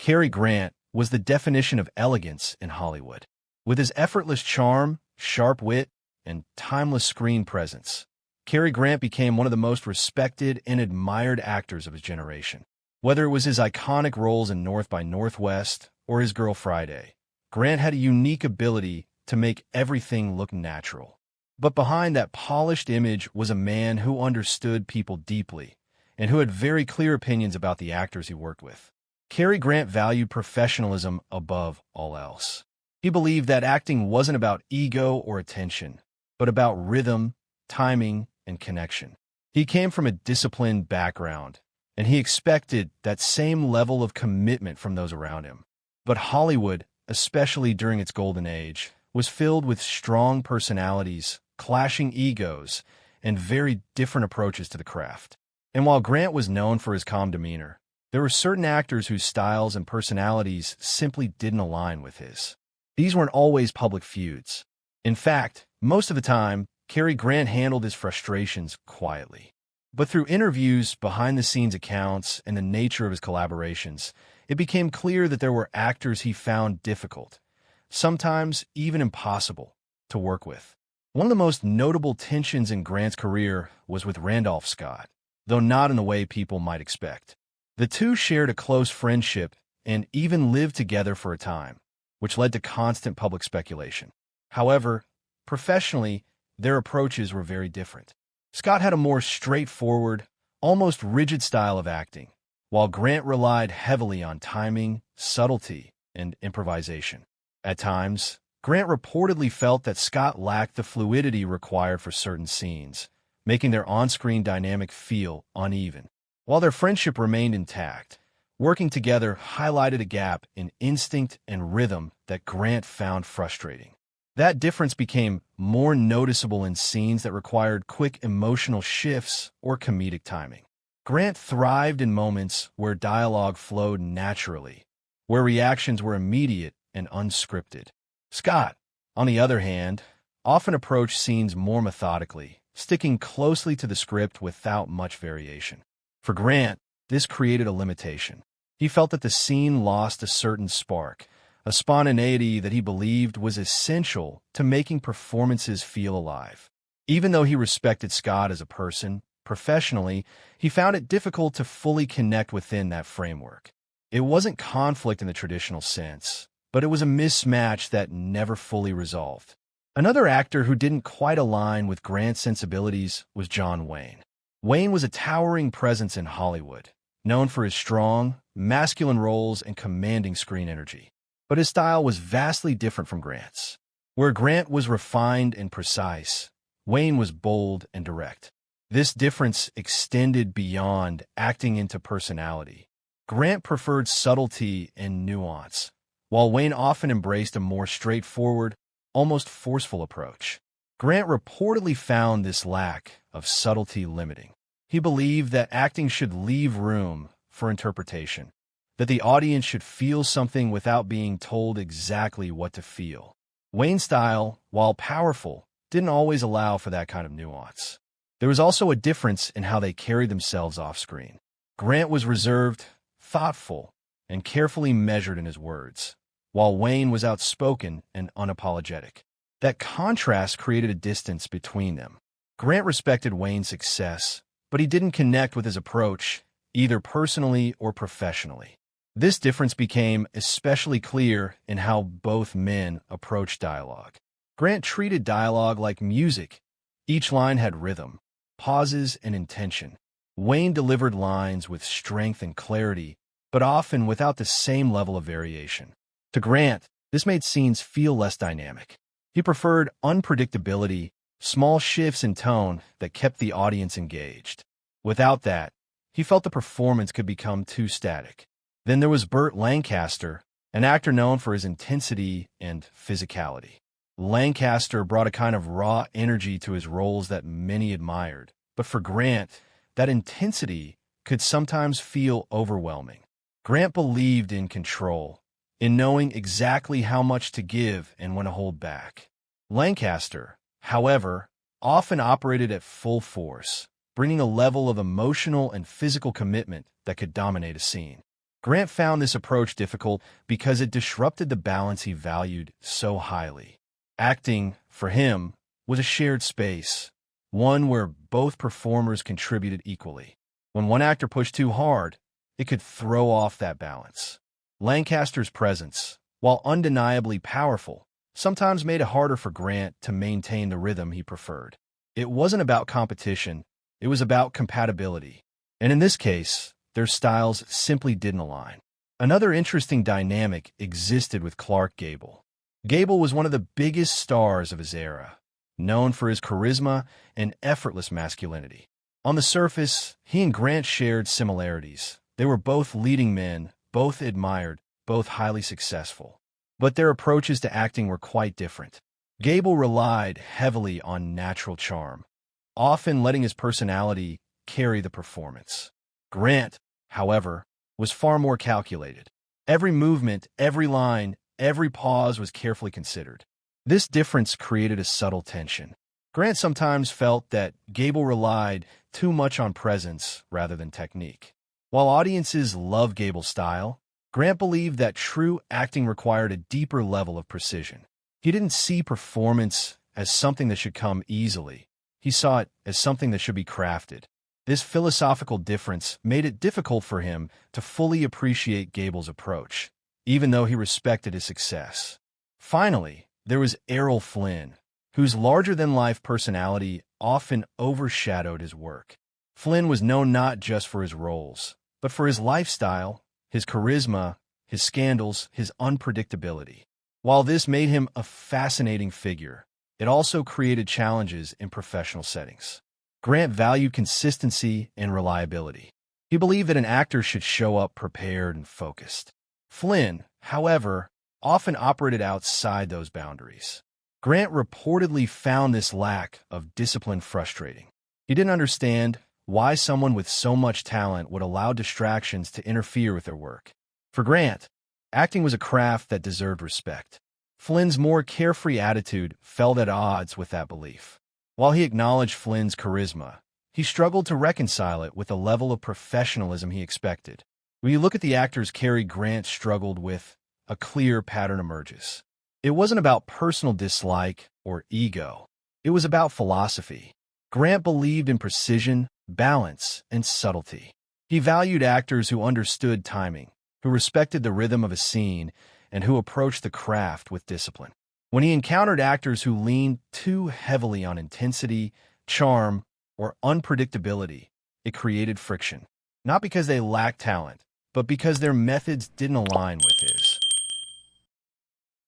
Cary Grant was the definition of elegance in Hollywood. With his effortless charm, sharp wit, and timeless screen presence, Cary Grant became one of the most respected and admired actors of his generation. Whether it was his iconic roles in North by Northwest or His Girl Friday, Grant had a unique ability to make everything look natural. But behind that polished image was a man who understood people deeply and who had very clear opinions about the actors he worked with. Cary Grant valued professionalism above all else. He believed that acting wasn't about ego or attention, but about rhythm, timing, and connection. He came from a disciplined background, and he expected that same level of commitment from those around him. But Hollywood, especially during its golden age, was filled with strong personalities, clashing egos, and very different approaches to the craft. And while Grant was known for his calm demeanor, there were certain actors whose styles and personalities simply didn't align with his. These weren't always public feuds. In fact, most of the time, Cary Grant handled his frustrations quietly. But through interviews, behind-the-scenes accounts, and the nature of his collaborations, it became clear that there were actors he found difficult, sometimes even impossible, to work with. One of the most notable tensions in Grant's career was with Randolph Scott, though not in the way people might expect. The two shared a close friendship and even lived together for a time, which led to constant public speculation. However, professionally, their approaches were very different. Scott had a more straightforward, almost rigid style of acting, while Grant relied heavily on timing, subtlety, and improvisation. At times, Grant reportedly felt that Scott lacked the fluidity required for certain scenes, making their on-screen dynamic feel uneven. While their friendship remained intact, working together highlighted a gap in instinct and rhythm that Grant found frustrating. That difference became more noticeable in scenes that required quick emotional shifts or comedic timing. Grant thrived in moments where dialogue flowed naturally, where reactions were immediate and unscripted. Scott, on the other hand, often approached scenes more methodically, sticking closely to the script without much variation. For Grant, this created a limitation. He felt that the scene lost a certain spark, a spontaneity that he believed was essential to making performances feel alive. Even though he respected Scott as a person, professionally, he found it difficult to fully connect within that framework. It wasn't conflict in the traditional sense, but it was a mismatch that never fully resolved. Another actor who didn't quite align with Grant's sensibilities was John Wayne. Wayne was a towering presence in Hollywood, known for his strong, masculine roles and commanding screen energy. But his style was vastly different from Grant's. Where Grant was refined and precise, Wayne was bold and direct. This difference extended beyond acting into personality. Grant preferred subtlety and nuance, while Wayne often embraced a more straightforward, almost forceful approach. Grant reportedly found this lack of subtlety limiting. He believed that acting should leave room for interpretation, that the audience should feel something without being told exactly what to feel. Wayne's style, while powerful, didn't always allow for that kind of nuance. There was also a difference in how they carried themselves off-screen. Grant was reserved, thoughtful, and carefully measured in his words, while Wayne was outspoken and unapologetic. That contrast created a distance between them. Grant respected Wayne's success, but he didn't connect with his approach, either personally or professionally. This difference became especially clear in how both men approached dialogue. Grant treated dialogue like music. Each line had rhythm, pauses, and intention. Wayne delivered lines with strength and clarity, but often without the same level of variation. To Grant, this made scenes feel less dynamic. He preferred unpredictability, small shifts in tone that kept the audience engaged. Without that, he felt the performance could become too static. Then there was Burt Lancaster, an actor known for his intensity and physicality. Lancaster brought a kind of raw energy to his roles that many admired, but for Grant, that intensity could sometimes feel overwhelming. Grant believed in control, in knowing exactly how much to give and when to hold back. Lancaster, however, often operated at full force, bringing a level of emotional and physical commitment that could dominate a scene. Grant found this approach difficult because it disrupted the balance he valued so highly. Acting, for him, was a shared space, one where both performers contributed equally. When one actor pushed too hard, it could throw off that balance. Lancaster's presence, while undeniably powerful, sometimes made it harder for Grant to maintain the rhythm he preferred. It wasn't about competition, it was about compatibility. And in this case, their styles simply didn't align. Another interesting dynamic existed with Clark Gable. Gable was one of the biggest stars of his era, known for his charisma and effortless masculinity. On the surface, he and Grant shared similarities. They were both leading men, both admired, both highly successful. But their approaches to acting were quite different. Gable relied heavily on natural charm, often letting his personality carry the performance. Grant, however, was far more calculated. Every movement, every line, every pause was carefully considered. This difference created a subtle tension. Grant sometimes felt that Gable relied too much on presence rather than technique. While audiences loved Gable's style, Grant believed that true acting required a deeper level of precision. He didn't see performance as something that should come easily. He saw it as something that should be crafted. This philosophical difference made it difficult for him to fully appreciate Gable's approach, even though he respected his success. Finally, there was Errol Flynn, whose larger-than-life personality often overshadowed his work. Flynn was known not just for his roles, but for his lifestyle, his charisma, his scandals, his unpredictability. While this made him a fascinating figure, it also created challenges in professional settings. Grant valued consistency and reliability. He believed that an actor should show up prepared and focused. Flynn, however, often operated outside those boundaries. Grant reportedly found this lack of discipline frustrating. He didn't understand why someone with so much talent would allow distractions to interfere with their work. For Grant, acting was a craft that deserved respect. Flynn's more carefree attitude fell at odds with that belief. While he acknowledged Flynn's charisma, he struggled to reconcile it with the level of professionalism he expected. When you look at the actors Cary Grant struggled with, a clear pattern emerges. It wasn't about personal dislike or ego. It was about philosophy. Grant believed in precision, balance, and subtlety. He valued actors who understood timing, who respected the rhythm of a scene, and who approached the craft with discipline. When he encountered actors who leaned too heavily on intensity, charm, or unpredictability, it created friction. Not because they lacked talent, but because their methods didn't align with his.